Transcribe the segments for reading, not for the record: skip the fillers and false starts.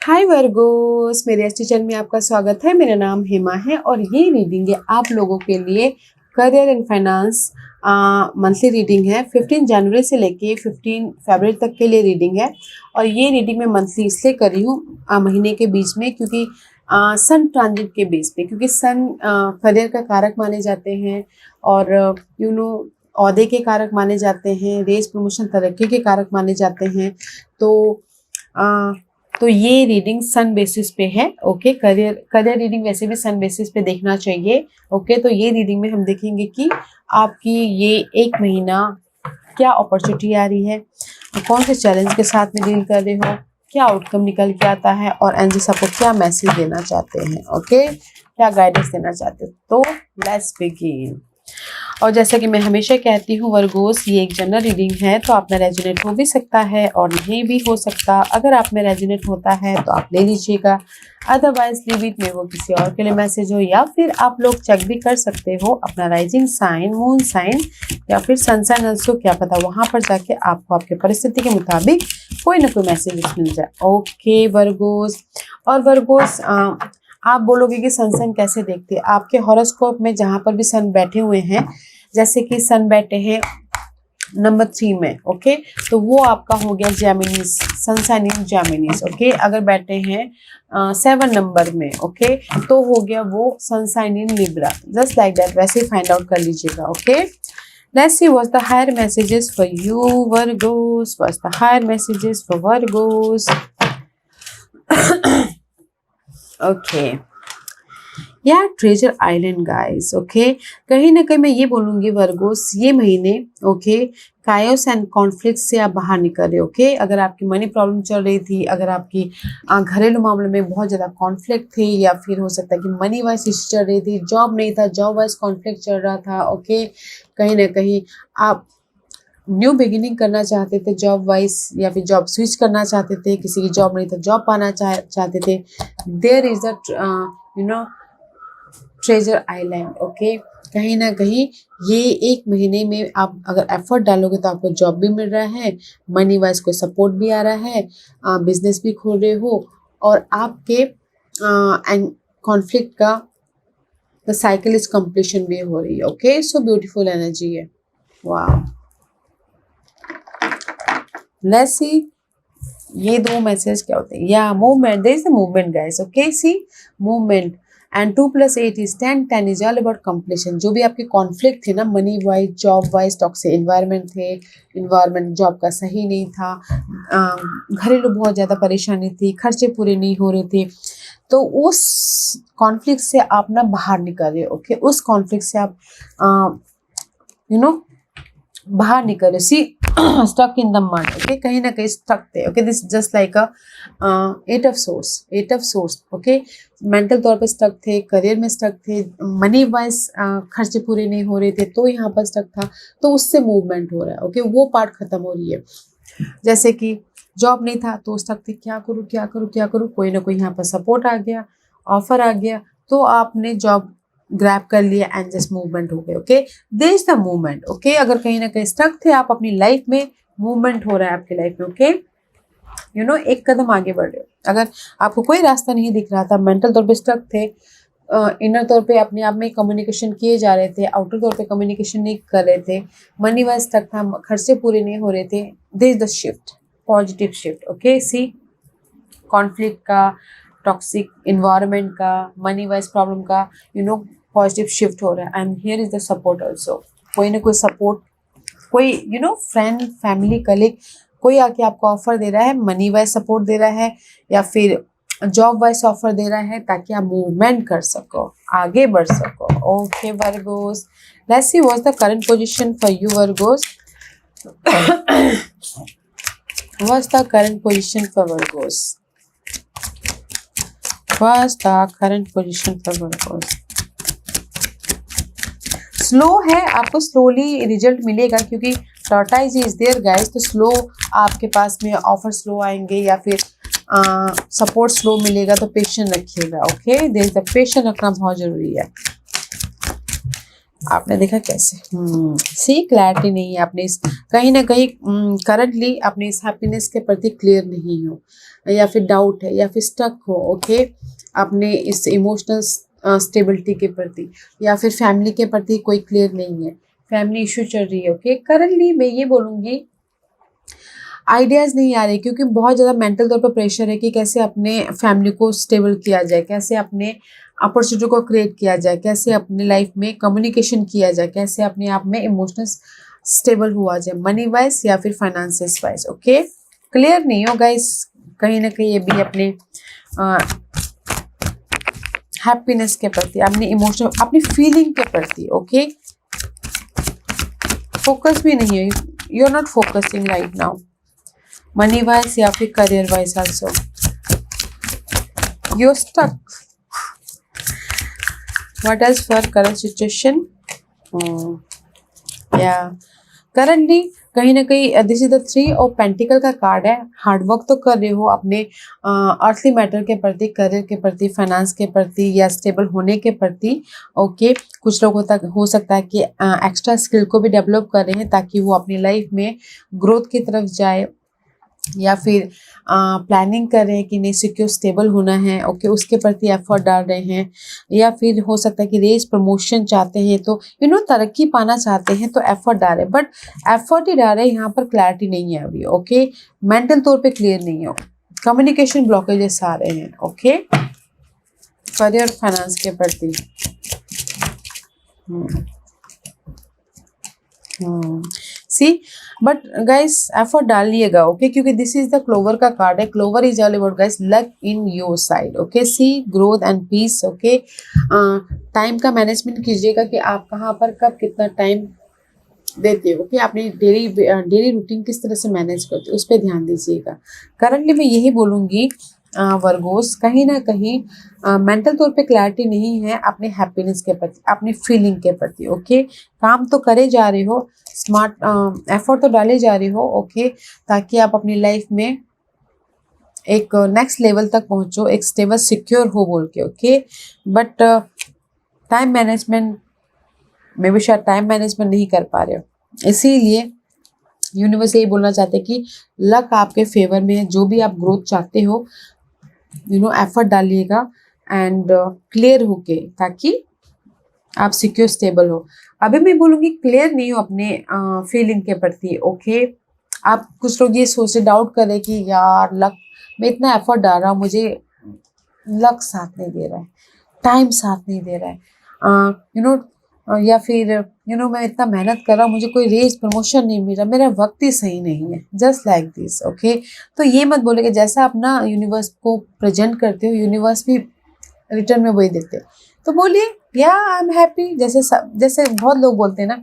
हाय Virgo's, मेरे Estee channel में आपका स्वागत है। मेरा नाम हेमा है और ये रीडिंग है आप लोगों के लिए career and finance monthly reading है। 15 जनवरी से लेके 15 फरवरी तक के लिए रीडिंग है। और ये रीडिंग मैं मंथली इसलिए कर रही हूँ महीने के बीच में, क्योंकि सन ट्रांजिट के बेस पे, क्योंकि सन करियर का कारक माने जाते हैं और औहदे के कारक माने जाते हैं, रेस प्रमोशन तरक्की के कारक माने जाते हैं। तो ये रीडिंग सन बेसिस पे है। ओके, करियर रीडिंग वैसे भी सन बेसिस पे देखना चाहिए। ओके, तो ये रीडिंग में हम देखेंगे कि आपकी ये एक महीना क्या अपॉर्चुनिटी आ रही है, कौन से चैलेंज के साथ में डील कर रहे हो, क्या आउटकम निकल के आता है और एंजल्स आपको क्या मैसेज देना चाहते हैं। ओके, क्या गाइडेंस देना चाहते हैं। तो लेट्स बिगिन। और जैसा कि मैं हमेशा कहती हूँ वर्गोस, ये एक जनरल रीडिंग है, तो आप में रेजोनेट हो भी सकता है और नहीं भी हो सकता। अगर आप में रेजोनेट होता है तो आप ले लीजिएगा, अदरवाइज लीव इट में वो किसी और के लिए मैसेज हो। या फिर आप लोग चेक भी कर सकते हो अपना राइजिंग साइन, मून साइन या फिर सन साइन ऑल्सो, क्या पता वहां पर जाके आपको आपके परिस्थिति के मुताबिक कोई ना कोई मैसेज मिल जाए। ओके वर्गोस, और वर्गोस आप बोलोगे कि सन कैसे देखते हैं। आपके हॉरोस्कोप में जहां पर भी सन बैठे हुए हैं, जैसे कि सन बैठे हैं नंबर 3 में, ओके, तो वो आपका हो गया जेमिनीज, सन साइन इन जेमिनीज। ओके, अगर बैठे हैं 7 नंबर में, ओके, तो हो गया वो sun sign in Libra. Just like that, वैसे ही फाइंड आउट कर लीजिएगा। Okay, let's see what's the higher messages for you Virgos. What's the higher messages for Virgos? Okay, यार ट्रेजर आइलैंड गाइस। ओके, कहीं ना कहीं मैं ये बोलूंगी वर्गोस, ये महीने ओके कायोस एंड कॉन्फ्लिक्ट से आप बाहर निकल रहे। ओके, अगर आपकी मनी प्रॉब्लम चल रही थी, अगर आपकी घरेलू मामले में बहुत ज़्यादा कॉन्फ्लिक्ट थी, या फिर हो सकता है कि मनी वाइज इश्यू चल रही थी, जॉब नहीं था, जॉब वाइज कॉन्फ्लिक्ट चल रहा था। ओके, कहीं ना कहीं आप न्यू बिगिनिंग करना चाहते थे जॉब वाइज, या फिर जॉब स्विच करना चाहते थे, किसी की जॉब नहीं था, जॉब पाना चाहते थे। There is a treasure island. Okay, कहीं ना कहीं ये एक महीने में आप अगर एफर्ट डालोगे तो आपको जॉब भी मिल रहा है, मनी वाइज कोई सपोर्ट भी आ रहा है, बिजनेस भी खोल रहे हो, और आपके एंड कॉन्फ्लिक्ट का द साइकिल इज कंप्लीशन भी हो रही है। ओके, सो ब्यूटीफुल एनर्जी है। वाह, लेट्स सी ये दो मैसेज क्या होते हैं। या movement, there is the movement guys. Okay, see movement and 2 + 8 is 10। 10 is all about completion. जो भी आपके कॉन्फ्लिक्ट थे ना, money wise, job wise, toxic environment थे, इन्वायरमेंट जॉब का सही नहीं था, घरेलू बहुत ज़्यादा परेशानी थी, खर्चे पूरे नहीं हो रहे थे, तो उस कॉन्फ्लिक्ट से आप ना बाहर निकल रहे हो। ओके, उस कॉन्फ्लिक्ट से आप बाहर निकल रहे। See stuck in the mud. Okay, कहीं ना कहीं स्टक थे। Okay, this just like a 8 of swords. 8 of swords. Okay, mental तौर पे स्टक थे, करियर में स्टक थे, मनी वाइज खर्चे पूरे नहीं हो रहे थे, तो यहाँ पर स्टक था, तो उससे मूवमेंट हो रहा है। ओके, वो पार्ट खत्म हो रही है। जैसे कि जॉब नहीं था तो स्टक थे, क्या करूँ क्या करूँ क्या करूँ, कोई ना कोई यहाँ पर सपोर्ट आ गया, ऑफर आ गया, तो आपने जॉब ग्रैब कर लिया एंड जस्ट मूवमेंट हो गए। Okay, there is the movement. Okay, अगर कहीं ना कहीं स्टक थे आप अपनी लाइफ में, मूवमेंट हो रहा है आपकी लाइफ में। ओके, एक कदम आगे बढ़ रहे हो। अगर आपको कोई रास्ता नहीं दिख रहा था, मेंटल तौर पे स्टक थे, इनर तौर पे अपने आप में कम्युनिकेशन किए जा रहे थे, आउटर तौर पे कम्युनिकेशन नहीं कर रहे थे, मनी वाइज स्टक था, खर्चे पूरे नहीं हो रहे थे, there is the shift, positive shift. Okay, see conflict का, टॉक्सिक इन्वायरमेंट का, मनी वाइज प्रॉब्लम का पॉजिटिव शिफ्ट हो रहा है। And here is the support also. कोई ना कोई सपोर्ट, कोई फ्रेंड, फैमिली, कलीग, कोई आके आपको ऑफर दे रहा है, मनी वाइज सपोर्ट दे रहा है, या फिर जॉब वाइज ऑफर दे रहा है, ताकि आप मूवमेंट कर सको, आगे बढ़ सको। Okay Virgo's, let's see what's the current position for you Virgo's. What's the current position for Virgo's? What's the current position for Virgos? Slow है, आपको स्लोली रिजल्ट मिलेगा, क्योंकि टॉर्टाइज इज देयर गाइस, तो स्लो आपके पास में offer slow आएंगे, या फिर सपोर्ट स्लो मिलेगा, तो पेशेंस रखिएगा। Okay, there is the patience रखना बहुत जरूरी है। आपने देखा कैसे, सी क्लैरिटी नहीं है अपने इस, कहीं ना कहीं करंटली अपने इस हैप्पीनेस के प्रति क्लियर नहीं हो, या फिर डाउट है, या फिर स्टक हो, ओके, अपने इस इमोशनल स्टेबिलिटी के प्रति, या फिर फैमिली के प्रति कोई क्लियर नहीं है, फैमिली इशू चल रही है, ओके। करंटली मैं ये बोलूँगी आइडियाज़ नहीं आ रहे, क्योंकि बहुत ज़्यादा मेंटल तौर पर प्रेशर है कि कैसे अपने फैमिली को स्टेबल किया जाए, कैसे अपने अपॉर्चुनिटी को क्रिएट किया जाए, कैसे अपने लाइफ में कम्युनिकेशन किया जाए, कैसे अपने आप में इमोशनल स्टेबल हुआ जाए, मनी वाइज या फिर फाइनेंसेस वाइज, ओके। क्लियर नहीं हो गाइस, कहीं ना कहीं ये भी अपने हैप्पीनेस के प्रति, अपनी इमोशनल, अपनी फीलिंग के प्रति, ओके, फोकस भी नहीं है, you are not focusing right now, money wise या फिर career wise also you are stuck. What else for current situation, या करंटली कहीं ना कहीं this is the 3 of pentacle का कार्ड है। हार्डवर्क तो कर रहे हो अपने अर्थली मैटर के प्रति, करियर के प्रति, फाइनेंस के प्रति, या स्टेबल होने के प्रति, ओके। कुछ लोगों तक हो सकता है कि एक्स्ट्रा स्किल को भी डेवलप कर रहे हैं ताकि वो अपनी लाइफ में ग्रोथ की तरफ जाए, या फिर प्लानिंग कर रहे हैं कि नहीं सिक्योर स्टेबल होना है, ओके, उसके प्रति एफर्ट डाल रहे हैं, या फिर हो सकता है कि रेस प्रमोशन चाहते हैं, तो तरक्की पाना चाहते हैं, तो एफर्ट डाल रहे हैं, बट एफर्ट ही डाल रहे हैं, यहाँ पर क्लैरिटी नहीं है अभी, ओके। मेंटल तौर पे क्लियर नहीं हो, कम्युनिकेशन ब्लॉकेजेस आ रहे हैं, ओके, करियर फाइनेंस के प्रति। सी बट गाइस एफर्ट डालिएगा, ओके, क्योंकि दिस इज द क्लोवर का कार्ड है। Clover is all about guys luck in your side, okay, see growth and peace, okay. Time का management कीजिएगा कि आप कहाँ पर कब कितना टाइम देते हो, ओके, अपनी डेली रूटीन किस तरह से मैनेज करते हो, उस पर ध्यान दीजिएगा। करंटली मैं यही बोलूँगी वर्गोस, कहीं ना कहीं मेंटल तौर पे क्लैरिटी नहीं है अपने हैप्पीनेस के प्रति, अपनी फीलिंग के प्रति, ओके। काम तो करे जा रहे हो, स्मार्ट एफर्ट तो डाले जा रहे हो, ओके, ताकि आप अपनी लाइफ में एक नेक्स्ट लेवल तक पहुंचो, एक स्टेबल सिक्योर हो बोल के, ओके। बट टाइम मैनेजमेंट में भी शायद टाइम मैनेजमेंट नहीं कर पा रहे हो, इसीलिए यूनिवर्स यही बोलना चाहते हैं कि लक आपके फेवर में है। जो भी आप ग्रोथ चाहते हो, एफर्ट डालिएगा एंड क्लियर होके, ताकि आप सिक्योर स्टेबल हो। अभी मैं बोलूँगी क्लियर नहीं हो अपने फीलिंग के प्रति, ओके। आप कुछ लोग ये सोच रहे, डाउट कर रहे कि यार लक, मैं इतना एफर्ट डाल रहा हूँ, मुझे लक साथ नहीं दे रहा है, टाइम साथ नहीं दे रहा है, या फिर मैं इतना मेहनत कर रहा हूँ, मुझे कोई रेज प्रमोशन नहीं मिल रहा, मेरा वक्त ही सही नहीं है, जस्ट लाइक दिस, ओके। तो ये मत बोले कि जैसा आप ना यूनिवर्स को प्रेजेंट करते हो, यूनिवर्स भी रिटर्न में वही देते हैं। तो बोलिए या आई एम हैप्पी, जैसे बहुत लोग बोलते हैं ना,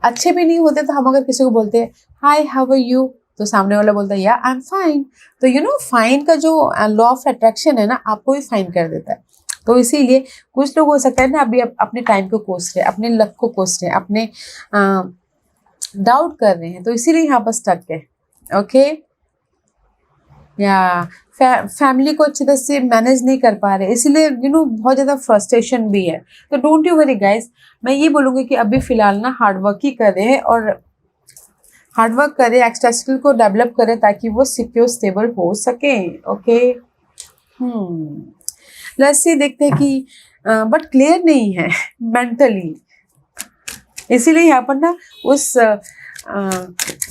अच्छे भी नहीं होते, तो हम अगर किसी को बोलते हैं हाय हाउ आर यू, तो सामने वाला बोलता है या आई एम फाइन, तो फाइन का जो लॉ ऑफ अट्रैक्शन है ना, आपको भी फाइन कर देता है। तो इसीलिए कुछ लोग हो सकता है ना अभी अपने टाइम को कोस रहे हैं, अपने लक को कोस रहे हैं, अपने डाउट कर रहे हैं, तो इसीलिए यहाँ पर स्टक है, ओके। या फैमिली को अच्छी तरह से मैनेज नहीं कर पा रहे, इसीलिए बहुत ज़्यादा फ्रस्ट्रेशन भी है। तो डोंट यू वरी गाइस, मैं ये बोलूँगी कि अभी फ़िलहाल ना हार्डवर्क ही कर रहे हैं, और हार्डवर्क करें, एक्स्ट्रा स्किल को डेवलप करें, ताकि वो सिक्योर स्टेबल हो सके, ओके। लेट्स सी, देखते हैं कि बट क्लियर नहीं है मेंटली, इसीलिए यहाँ पर ना उस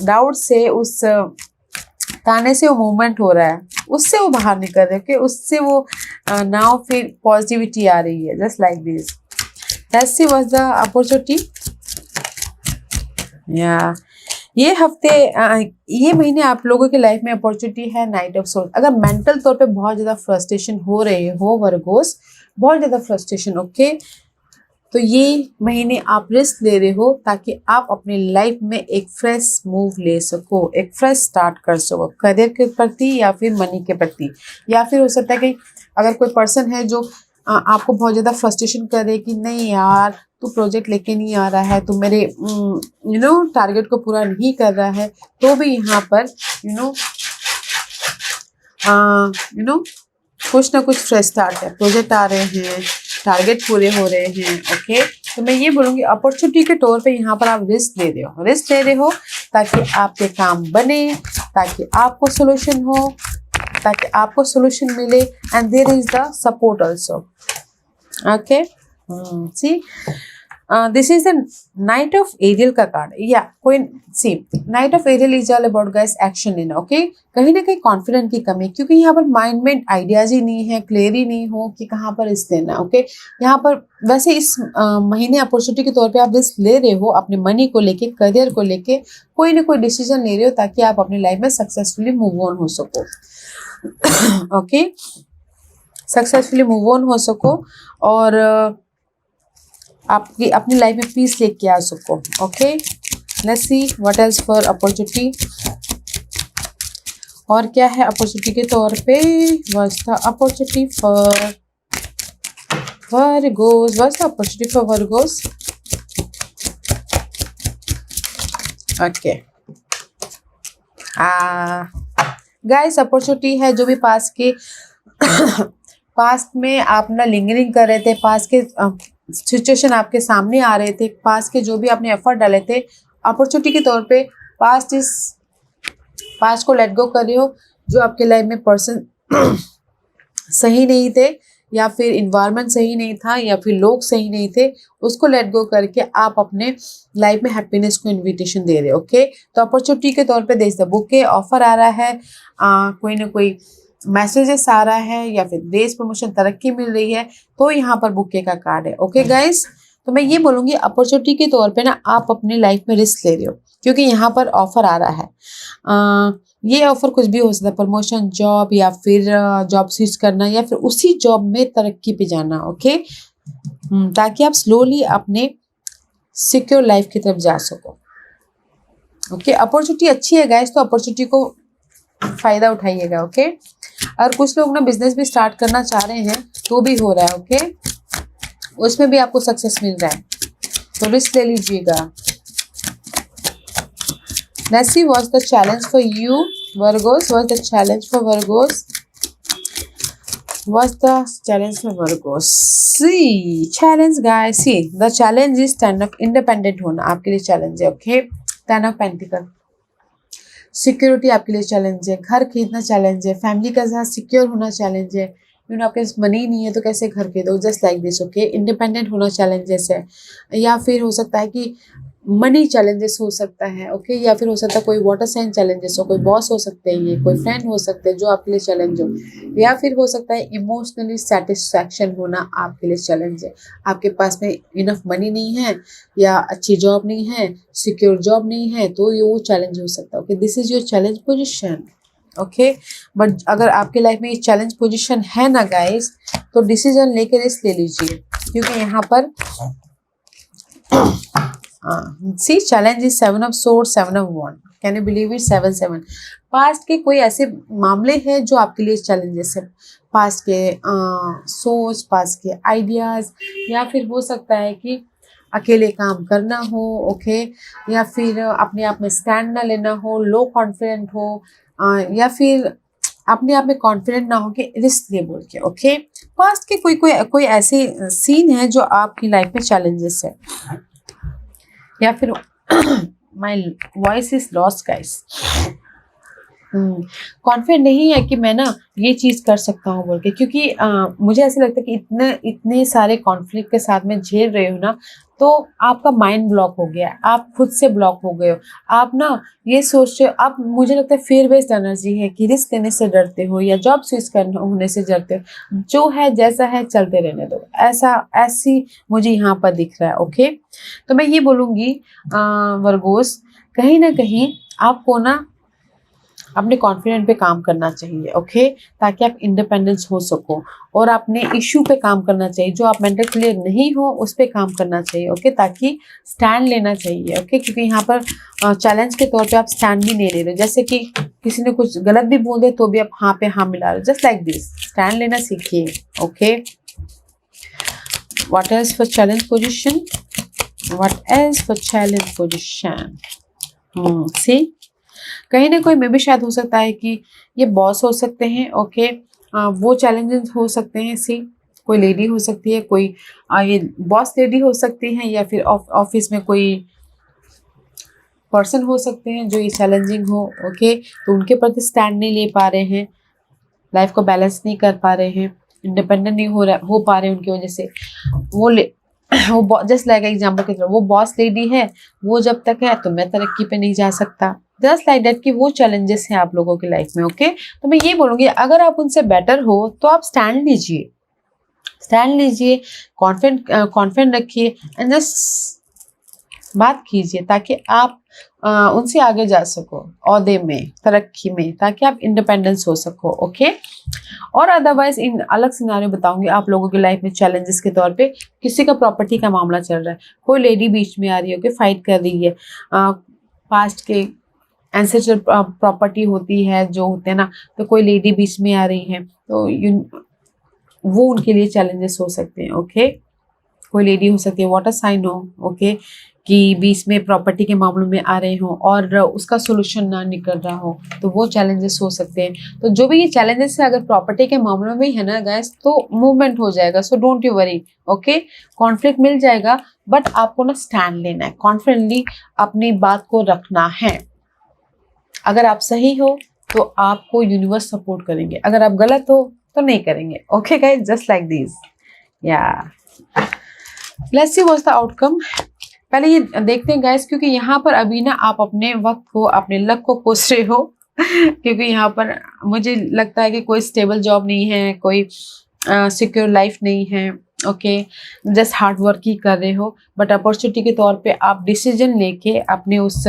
डाउट से, उस ताने से वो मूवमेंट हो रहा है, उससे वो बाहर निकल रहे, ओके, उससे वो नाउ फिर पॉजिटिविटी आ रही है, just like this. Let's see what's the opportunity. या ये हफ्ते, ये महीने आप लोगों के लाइफ में अपॉर्चुनिटी है नाइट ऑफ सोल्स। अगर मेंटल तौर पे बहुत ज़्यादा फ्रस्ट्रेशन हो रहे हो वर्गोस, बहुत ज़्यादा फ्रस्ट्रेशन, ओके, तो ये महीने आप रिस्क ले रहे हो ताकि आप अपनी लाइफ में एक फ्रेश मूव ले सको, एक फ्रेश स्टार्ट कर सको, करियर के प्रति या फिर मनी के प्रति। या फिर हो सकता है कि अगर कोई पर्सन है जो आपको बहुत ज़्यादा फ्रस्ट्रेशन कर रहे कि नहीं यार तू प्रोजेक्ट लेके नहीं आ रहा है, तू मेरे टारगेट को पूरा नहीं कर रहा है, तो भी यहाँ पर कुछ ना कुछ फ्रेश स्टार्ट है, प्रोजेक्ट आ रहे हैं, टारगेट पूरे हो रहे हैं, ओके। तो मैं ये बोलूँगी अपॉर्चुनिटी के तौर पे यहाँ पर आप रिस्क ले रहे हो, रिस्क ले रहे हो ताकि आपके काम बने, ताकि आपको सोल्यूशन हो, ताकि आपको सोल्यूशन मिले, and there is the support also. Okay, see this is the knight of aerial का कार्ड, या कोई see knight of aerial is all about guys action लेना। ओके, कहीं ना कहीं कॉन्फिडेंट की कमी, क्योंकि यहाँ पर माइंड में आइडियाज ही नहीं है, क्लियर ही नहीं हो कि कहाँ पर रिस्क लेना। ओके, यहाँ पर वैसे इस महीने अपॉर्चुनिटी के तौर पे आप रिस्क ले रहे हो अपने मनी को लेके, करियर को लेके, कोई ना कोई डिसीजन ले रहे हो ताकि आप अपनी लाइफ में सक्सेसफुली मूव ऑन हो सको। ओके, सक्सेसफुली मूव ऑन हो सको और आपकी अपनी लाइफ में पीस लेके आ सको। Okay, let's see what else for opportunity, और क्या है अपॉर्चुनिटी के तौर पे। What's the opportunity for Virgo's, what's the opportunity for Virgo's. Okay, guys opportunity है जो भी पास्ट में आप ना लिंगरिंग कर रहे थे, पास्ट के सिचुएशन आपके सामने आ रहे थे, पास्ट के जो भी आपने एफर्ट डाले थे, अपॉर्चुनिटी के तौर पे पास्ट को लेट गो कर रहे हो। जो आपके लाइफ में पर्सन सही नहीं थे, या फिर इन्वायरमेंट सही नहीं था, या फिर लोग सही नहीं थे, उसको लेट गो करके आप अपने लाइफ में हैप्पीनेस को इन्विटेशन दे रहे हो। ओके, तो अपॉर्चुनिटी के तौर पे देश द बुके ऑफर आ रहा है, कोई ना कोई मैसेजेस आ रहा है, या फिर रेस प्रमोशन तरक्की मिल रही है, तो यहाँ पर बुके का कार्ड है। ओके गाइस, तो मैं ये बोलूँगी अपॉर्चुनिटी के तौर पे ना आप अपनी लाइफ में रिस्क ले रहे हो, क्योंकि यहाँ पर ऑफर आ रहा है। ये ऑफर कुछ भी हो सकता है, प्रमोशन, जॉब, या फिर जॉब स्विच करना, या फिर उसी जॉब में तरक्की पे जाना। ओके, ताकि आप स्लोली अपने सिक्योर लाइफ की तरफ जा सको। ओके, अपॉर्चुनिटी अच्छी है गाइस, तो अपॉर्चुनिटी को फायदा उठाइएगा। ओके, और कुछ लोग ना बिजनेस भी स्टार्ट करना चाह रहे हैं तो भी हो रहा है। ओके, उसमें भी आपको सक्सेस मिल रहा है, तो रिस्क ले लीजिएगा। Let's see what's the challenge for you, Virgos. What's the challenge for Virgos? What's the challenge for Virgos? See, challenge guys. See, the challenge is stand up independent होना आपके लिए चैलेंज है। Okay, stand up pentacle, security आपके लिए challenge है, घर खरीदना challenge है, फैमिली के साथ सिक्योर होना चैलेंज है। आपके पास मनी नहीं है तो कैसे घर खरीदो, just like this. Okay, independent होना चैलेंजेस है, या फिर हो सकता है कि मनी चैलेंजेस हो सकता है। ओके, या फिर हो सकता है कोई वाटर साइन चैलेंजेस हो, कोई बॉस हो सकते हैं, ये कोई फ्रेंड हो सकते हैं जो आपके लिए चैलेंज हो, या फिर हो सकता है इमोशनली सेटिस्फैक्शन होना आपके लिए चैलेंज है। आपके पास में इनफ मनी नहीं है, या अच्छी जॉब नहीं है, सिक्योर जॉब नहीं है, तो ये वो चैलेंज हो सकता है। Okay, this is your challenge position. Okay, but अगर आपके लाइफ में ये चैलेंज पोजीशन है ना गाइस, तो डिसीजन लेके रिस्क ले लीजिए, क्योंकि यहाँ पर see challenge is 7 of sword, 7 of wand, can you believe it, 7-7। Past के कोई ऐसे मामले हैं जो आपके लिए चैलेंजेस है, पास्ट के सोच, पास्ट के आइडियाज, या फिर हो सकता है कि अकेले काम करना हो। ओके, या फिर अपने आप में स्टैंड ना लेना हो, लो कॉन्फिडेंट हो, या फिर अपने आप में कॉन्फिडेंट ना हो कि रिस्क ले बोल के। ओके, पास्ट के कोई ऐसे सीन है जो आपकी लाइफ में चैलेंजेस है, या फिर my voice is lost guys, confident नहीं है कि मैं ना ये चीज़ कर सकता हूँ बोल के, क्योंकि मुझे ऐसा लगता है कि इतने सारे कॉन्फ्लिक्ट के साथ में झेल रहे हो ना, तो आपका माइंड ब्लॉक हो गया है, आप खुद से ब्लॉक हो गए हो, आप ना ये सोचते हो, आप मुझे लगता है फेयर बेस्ड एनर्जी है कि रिस्क लेने से डरते हो, या जॉब स्विच करने होने से डरते हो, जो है जैसा है चलते रहने दो, ऐसी मुझे यहाँ पर दिख रहा है। ओके, तो मैं ये बोलूँगी वर्गोस, कहीं ना कहीं आपको ना अपने कॉन्फिडेंट पे काम करना चाहिए। ओके, ताकि आप इंडिपेंडेंस हो सको, और अपने इशू पे काम करना चाहिए, जो आप मेंटल क्लियर नहीं हो उस पे काम करना चाहिए। ओके, ताकि स्टैंड लेना चाहिए। ओके, क्योंकि यहाँ पर चैलेंज के तौर पे आप स्टैंड भी नहीं ले रहे, जैसे कि किसी ने कुछ गलत भी बोल दे तो भी आप हाँ पे हाँ मिला रहे हो, जस्ट लाइक दिस, स्टैंड लेना सीखिए। Okay, what else for challenge position, what else for challenge position. See, कहीं ना कोई में भी शायद हो सकता है कि ये बॉस हो सकते हैं। ओके, वो चैलेंजेस हो सकते हैं। सी, कोई लेडी हो सकती है, कोई ये बॉस लेडी हो सकती है, या फिर ऑफिस में कोई पर्सन हो सकते हैं जो ये चैलेंजिंग हो। ओके, तो उनके प्रति स्टैंड नहीं ले पा रहे हैं, लाइफ को बैलेंस नहीं कर पा रहे हैं, इंडिपेंडेंट नहीं हो पा रहे हैं उनकी वजह से। वो जस्ट लाइक एग्जाम्पल की तरह वो बॉस लेडी है, वो जब तक है तो मैं तरक्की पे नहीं जा सकता। जस्ट लाइक दैट कि वो चैलेंजेस हैं आप लोगों की लाइफ में। ओके, तो मैं ये बोलूँगी अगर आप उनसे बेटर हो तो आप स्टैंड लीजिए, कॉन्फिडेंट रखिए एंड जस्ट बात कीजिए ताकि आप उनसे आगे जा सको औहदे में, तरक्की में, ताकि आप इंडिपेंडेंस हो सको। ओके, और अदरवाइज इन अलग सिनारियो बताऊंगी आप लोगों की लाइफ में चैलेंजेस के तौर पे। किसी का प्रॉपर्टी का मामला चल रहा है, कोई लेडी बीच में आ रही है, ओके, फाइट कर रही है, पास्ट के एंसेस्ट्रल प्रॉपर्टी होती है जो होते हैं ना, तो कोई लेडी बीच में आ रही है तो वो उनके लिए चैलेंजेस हो सकते हैं। ओके, कोई लेडी हो सकती है, वाटर साइन हो, ओके, कि बीच में प्रॉपर्टी के मामलों में आ रहे हो और उसका सोल्यूशन ना निकल रहा हो, तो वो चैलेंजेस हो सकते हैं। तो जो भी ये चैलेंजेस है, अगर प्रॉपर्टी के मामलों में है ना गाइस, तो मूवमेंट हो जाएगा। So don't you worry. Okay, conflict मिल जाएगा, बट आपको ना स्टैंड लेना है, कॉन्फिडेंटली अपनी बात को रखना है। अगर आप सही हो तो आपको यूनिवर्स सपोर्ट करेंगे, अगर आप गलत हो तो नहीं करेंगे। Okay guys, just like this. या let's see what's the outcome. पहले ये देखते हैं गाइस, क्योंकि यहाँ पर अभी ना आप अपने वक्त को, अपने लक को कोस रहे हो क्योंकि यहाँ पर मुझे लगता है कि कोई स्टेबल जॉब नहीं है, कोई सिक्योर लाइफ नहीं है। ओके, जस्ट हार्ड वर्क ही कर रहे हो, बट अपॉर्चुनिटी के तौर पे आप डिसीजन लेके अपने उस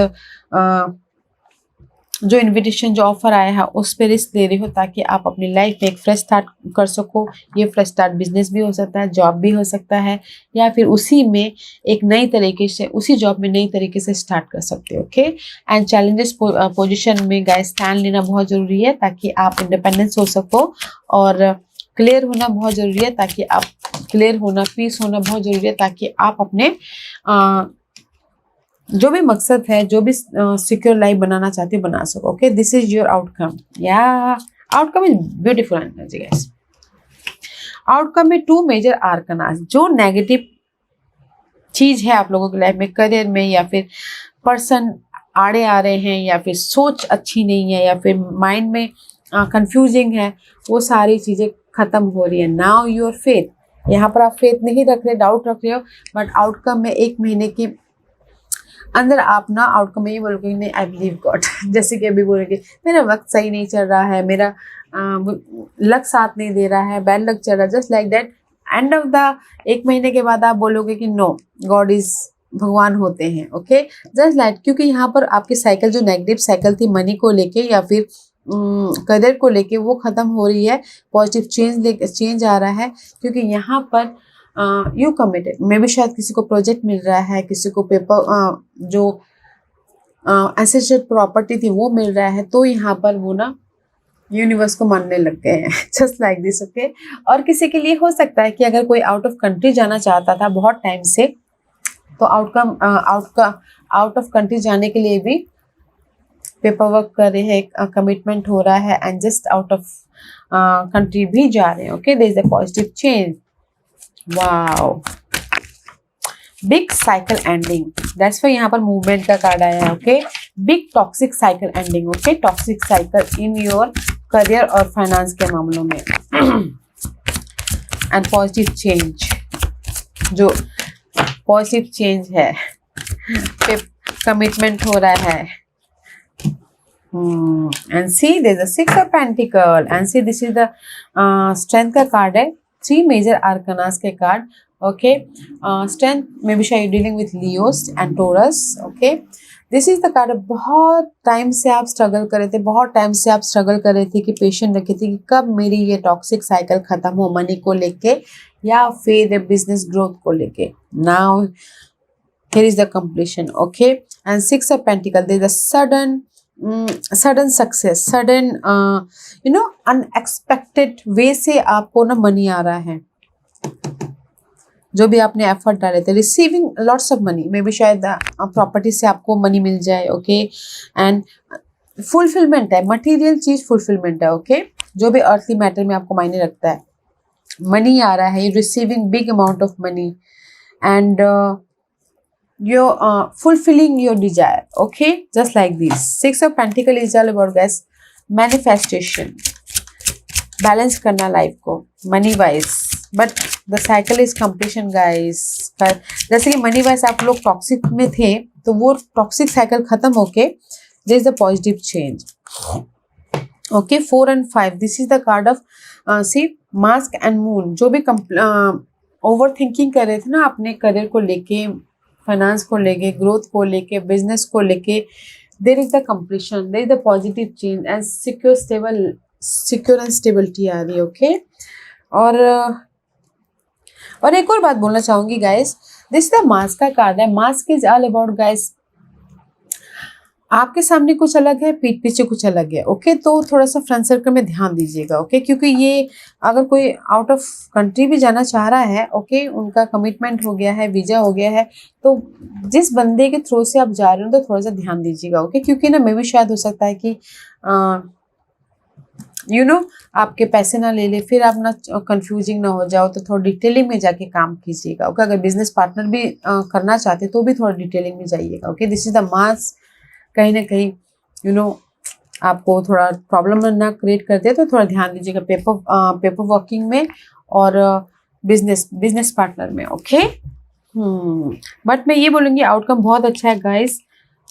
जो इनविटेशन, जो ऑफर आया है, उस पे रिस्क ले रहे हो ताकि आप अपनी लाइफ में एक फ्रेश स्टार्ट कर सको। ये फ्रेश स्टार्ट बिजनेस भी हो सकता है, जॉब भी हो सकता है, या फिर उसी में एक नई तरीके से, उसी जॉब में नई तरीके से स्टार्ट कर सकते हो। ओके, एंड चैलेंजेस पोजीशन में गाइस स्टैंड लेना बहुत ज़रूरी है ताकि आप इंडिपेंडेंस हो सको, और क्लियर होना बहुत ज़रूरी है ताकि आप क्लियर होना, पीस होना बहुत ज़रूरी है ताकि आप अपने जो भी मकसद है, जो भी सिक्योर लाइफ बनाना चाहते हो, बना सको। Okay, this is your outcome. या outcome is beautiful energy guys. Outcome में 2 मेजर आर्कनास, जो नेगेटिव चीज है आप लोगों की लाइफ में, करियर में, या फिर पर्सन आड़े आ रहे हैं, या फिर सोच अच्छी नहीं है, या फिर माइंड में कंफ्यूजिंग है, वो सारी चीजें खत्म हो रही है। नाउ योर फेथ, यहाँ पर आप फेथ नहीं रख रहे, डाउट रख रहे हो, बट आउटकम में 1 महीने की अंदर आप ना आउटकम में ये बोलोगे नहीं, आई बिलीव गॉड जैसे कि अभी बोलोगे मेरा वक्त सही नहीं चल रहा है, मेरा लक साथ नहीं दे रहा है, बैड लक चल रहा है, just like that. End of the 1 महीने के बाद आप बोलोगे कि नो, गॉड इज, भगवान होते हैं। ओके, जस्ट लाइक, क्योंकि यहाँ पर आपकी साइकिल, जो नेगेटिव साइकिल थी मनी को लेके या फिर करियर को लेके, वो खत्म हो रही है, पॉजिटिव चेंज आ रहा है, क्योंकि यहाँ पर यू कमिटेड। मे भी शायद किसी को प्रोजेक्ट मिल रहा है, किसी को पेपर, जो एसेट प्रॉपर्टी थी वो मिल रहा है, तो यहाँ पर वो ना यूनिवर्स को मानने लग गए हैं, जस्ट लाइक दिस। ओके, और किसी के लिए हो सकता है कि अगर कोई आउट ऑफ कंट्री जाना चाहता था बहुत टाइम से, तो आउट ऑफ कंट्री जाने के लिए भी पेपर वर्क कर रहे हैं, कमिटमेंट हो रहा है, and just out of country भी जा रहे हैं। Okay, there is a positive change. Wow, big cycle ending, that's why यहाँ पर मूवमेंट का कार्ड आया है। Okay, big toxic cycle ending. Okay, toxic cycle in your career और फाइनेंस के मामलों में एंड पॉजिटिव चेंज, जो पॉजिटिव चेंज है, कमिटमेंट हो रहा है। And see there is a 6 of pentacle, and see this is the strength का कार्ड है, 3 मेजर आर्कनास के कार्ड। ओके, स्ट्रेंथ में भी शायद dealing with Leos and Taurus. Okay, this is the card. बहुत टाइम से आप स्ट्रगल कर रहे थे, बहुत टाइम से आप स्ट्रगल कर रहे थे कि पेशेंट रखे थे कि कब मेरी ये टॉक्सिक साइकिल खत्म हो, मनी को लेके या फिर बिजनेस ग्रोथ को लेके। Now here is the completion. Okay, and 6 of pentacle, there is a sudden success, sudden unexpected way से आपको ना मनी आ रहा है, जो भी आपने एफर्ट डाले थे, receiving lots of money, may be शायद प्रॉपर्टी से आपको मनी मिल जाए। ओके, एंड फुलफिलमेंट है, मटेरियल चीज फुलफिलमेंट है। ओके, जो भी अर्थली मैटर में आपको मायने रखता है, मनी आ रहा है, receiving big amount of money and you're fulfilling your desire. Okay, just like this. Six of Pentacles is all about guys manifestation, balance करना लाइफ को money wise, but the cycle is completion guys. जैसे कि money wise आप लोग toxic में थे तो वो टॉक्सिक साइकिल खत्म होके there is the positive change. Okay, 4 and 5 this is the card of see mask and moon. जो भी ओवर थिंकिंग कर रहे थे ना अपने करियर को लेके, फाइनेंस को लेके, ग्रोथ को लेके, बिजनेस को लेके, there is the completion, there is the positive change and secure and stability आ रही है। ओके, और एक और बात बोलना चाहूंगी गाइस, दिस द मास्क का कार्ड है। Mask is all about guys आपके सामने कुछ अलग है, पीठ पीछे कुछ अलग है। ओके, तो थोड़ा सा फ्रेंड सर्कल में ध्यान दीजिएगा। ओके, क्योंकि ये अगर कोई आउट ऑफ कंट्री भी जाना चाह रहा है, ओके, उनका कमिटमेंट हो गया है, वीजा हो गया है, तो जिस बंदे के थ्रू से आप जा रहे हो तो थोड़ा सा ध्यान दीजिएगा। ओके, क्योंकि ना मे भी शायद हो सकता है कि आपके पैसे ना ले ले, फिर आप ना कंफ्यूजिंग ना हो जाओ, तो थोड़ा डिटेलिंग में जाके काम कीजिएगा। ओके, अगर बिजनेस पार्टनर भी करना चाहते तो भी थोड़ा डिटेलिंग में जाइएगा। Okay, this is the mask. कहीं ना कहीं आपको थोड़ा प्रॉब्लम ना क्रिएट कर दे, तो थोड़ा ध्यान दीजिएगा पेपर वर्किंग में और बिजनेस पार्टनर में। ओके, बट मैं ये बोलूँगी आउटकम बहुत अच्छा है गाइस।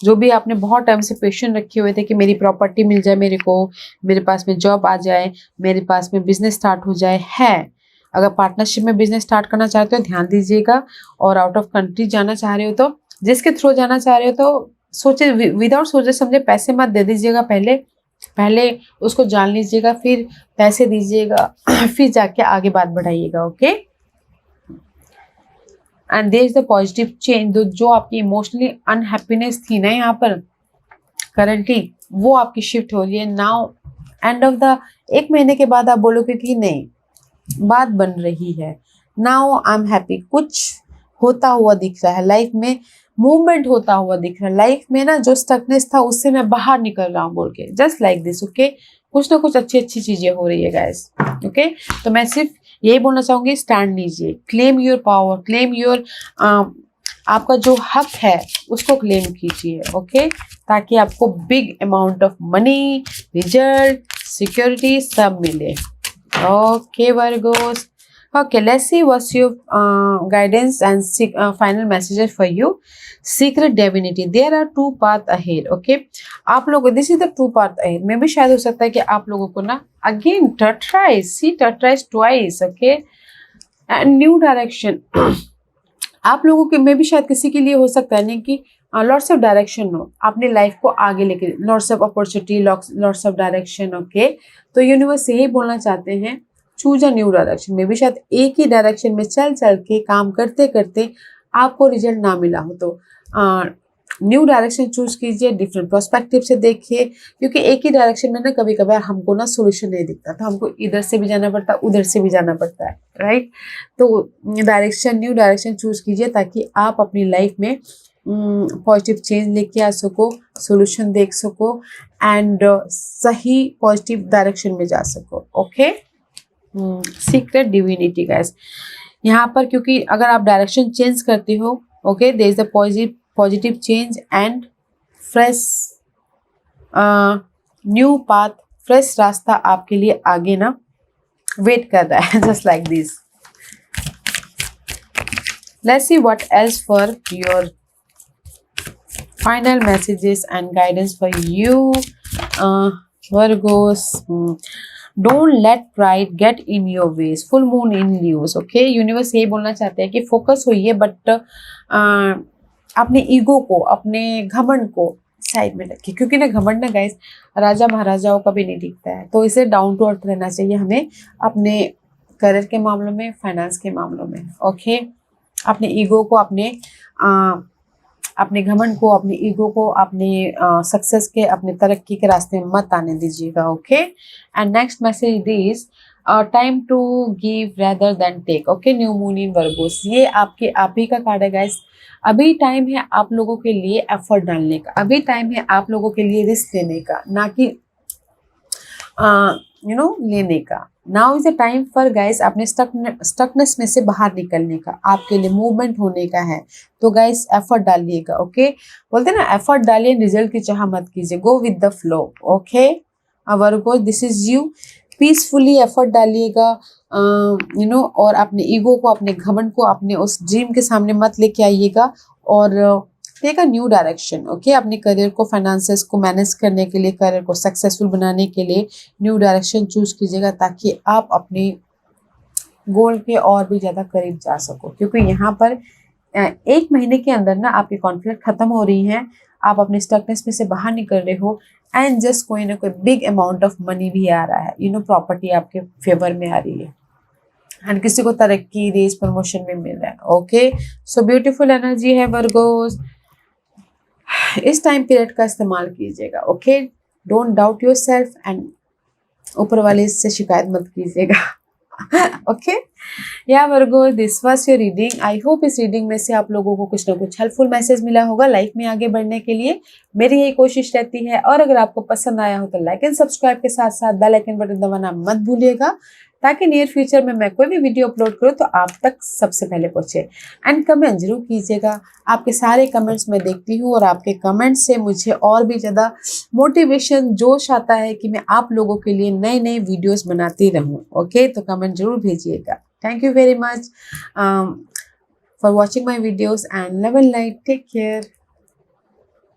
जो भी आपने बहुत टाइम से क्वेश्चन रखे हुए थे कि मेरी प्रॉपर्टी मिल जाए मेरे को, मेरे पास में जॉब आ जाए, मेरे पास में बिजनेस स्टार्ट हो जाए, है अगर पार्टनरशिप में बिजनेस स्टार्ट करना चाहते हो ध्यान दीजिएगा। और आउट ऑफ कंट्री जाना चाह रहे हो तो जिसके थ्रू जाना चाह रहे हो तो सोचे, विदाउट सोचे समझे पैसे मत दे दीजिएगा। पहले उसको जान लीजिएगा, फिर पैसे दीजिएगा, फिर जाके आगे बात बढ़ाइएगा। Okay, and there is the positive change. जो आपकी इमोशनली अनहैप्पीनेस थी ना यहाँ पर करंटली, वो आपकी शिफ्ट हो रही है नाउ। एंड ऑफ द 1 महीने के बाद आप बोलोगे कि नहीं, बात बन रही है, नाउ आई एम हैप्पी। कुछ होता हुआ दिख रहा है लाइफ में, मूवमेंट होता हुआ दिख रहा है लाइफ में ना, जो स्टकनेस था उससे मैं बाहर निकल रहा हूँ बोल के, जस्ट लाइक दिस। ओके, कुछ ना कुछ अच्छी चीजें हो रही है गाइस। ओके, तो मैं सिर्फ यही बोलना चाहूंगी, स्टैंड लीजिए, claim your power, claim your आपका जो हक है उसको क्लेम कीजिए। ओके, ताकि आपको big amount of money, result, security सब मिले। Okay, Virgos. Okay, let's see what's your guidance and final messages for you. Secret divinity. There are 2 paths ahead. Okay, आप लोगों, this is the 2 paths ahead. मैं भी शायद हो सकता है कि आप लोगों को ना again twice. Okay, and new direction. आप लोगों के में भी शायद किसी के लिए हो सकता है नहीं कि लॉट्स ऑफ डायरेक्शन हो, अपनी लाइफ को आगे लेके, lots of opportunity, lots of direction. Okay, तो यूनिवर्स यही बोलना चाहते हैं, चूज अ न्यू डायरेक्शन। में भी शायद एक ही डायरेक्शन में चल के काम करते करते आपको रिजल्ट ना मिला हो, तो न्यू डायरेक्शन चूज कीजिए, डिफरेंट पर्सपेक्टिव से देखिए, क्योंकि एक ही डायरेक्शन में ना कभी कभार हमको ना सोल्यूशन नहीं दिखता, तो हमको इधर से भी जाना पड़ता है, उधर से भी जाना पड़ता है, राइट। तो न्यू डायरेक्शन चूज कीजिए ताकि आप अपनी लाइफ में पॉजिटिव चेंज लेके आ सको, सोल्यूशन देख सको एंड सही पॉजिटिव डायरेक्शन में जा सको। ओके, सीक्रेट डिविनिटी गाइस यहाँ पर, क्योंकि अगर आप डायरेक्शन चेंज करते हो, okay, there is the positive change and fresh new path, fresh रास्ता आपके लिए आगे ना वेट कर रहा है, just like this. Let's see what else for your final messages and guidance for you, Virgos. Don't let pride get in your ways. Full moon in Leos. Okay, universe यही बोलना चाहते हैं कि फोकस होइए, but अपने ego को, अपने घमंड को साइड में रखिए, क्योंकि ना घमंड ना गाइस राजा महाराजाओं का भी नहीं दिखता है, तो इसे डाउन टू अर्थ रहना चाहिए हमें अपने करियर के मामलों में, फाइनेंस के मामलों में। ओके, अपने ईगो को, अपने घमंड को, अपने ईगो को, अपने सक्सेस के, अपने तरक्की के रास्ते में मत आने दीजिएगा। Okay, and next message is time to give rather than take. Okay, new moon in Virgo's, ये आपके आप ही का कार्ड है गाइस। अभी टाइम है आप लोगों के लिए एफर्ट डालने का, अभी टाइम है आप लोगों के लिए रिस्क लेने का, ना कि लेने का। Now is the time for guys अपने स्टकनेस में से बाहर निकलने का, आपके लिए मूवमेंट होने का है। तो गाइस एफर्ट डालिएगा, ओके। बोलते हैं ना, एफर्ट डालिए, रिजल्ट की चाह मत कीजिए, go with the flow, okay. Virgo this is you, peacefully effort डालिएगा, और अपने ईगो को, अपने घमंड को, अपने उस ड्रीम के सामने मत लेके आइएगा, और take a new direction, okay. अपने करियर को, फाइनेंसेस को मैनेज करने के लिए, करियर को सक्सेसफुल बनाने के लिए न्यू डायरेक्शन चूज कीजिएगा, ताकि आप अपने गोल के और भी ज़्यादा करीब जा सको। क्योंकि यहाँ पर 1 महीने के अंदर ना आपकी कॉन्फ्लिक्ट खत्म हो रही है, आप अपने स्टकनेस में से बाहर निकल रहे हो, एंड जस्ट कोई ना कोई बिग अमाउंट ऑफ मनी भी आ रहा है, प्रॉपर्टी आपके फेवर में आ रही है, एंड किसी को तरक्की, रेस, प्रमोशन में मिल रहा है, ओके। सो ब्यूटीफुल एनर्जी है वर्गोस, इस टाइम पीरियड का इस्तेमाल कीजिएगा, okay. Don't doubt yourself, and ऊपर वाले से शिकायत मत कीजिएगा, ओके। या Virgo, this was your reading. I hope इस रीडिंग में से आप लोगों को कुछ ना कुछ हेल्पफुल मैसेज मिला होगा लाइफ में आगे बढ़ने के लिए। मेरी यही कोशिश रहती है, और अगर आपको पसंद आया हो तो लाइक एंड सब्सक्राइब के साथ साथ बेल आइकन बटन दबाना मत भूलिएगा, ताकि नियर फ्यूचर में मैं कोई भी वीडियो अपलोड करूँ तो आप तक सबसे पहले पहुंचे। एंड कमेंट जरूर कीजिएगा, आपके सारे कमेंट्स मैं देखती हूँ, और आपके कमेंट्स से मुझे और भी ज़्यादा मोटिवेशन, जोश आता है कि मैं आप लोगों के लिए नए नए वीडियोस बनाती रहूँ, ओके। तो कमेंट जरूर भेजिएगा। Thank you very much for watching my videos, and love and light, take care.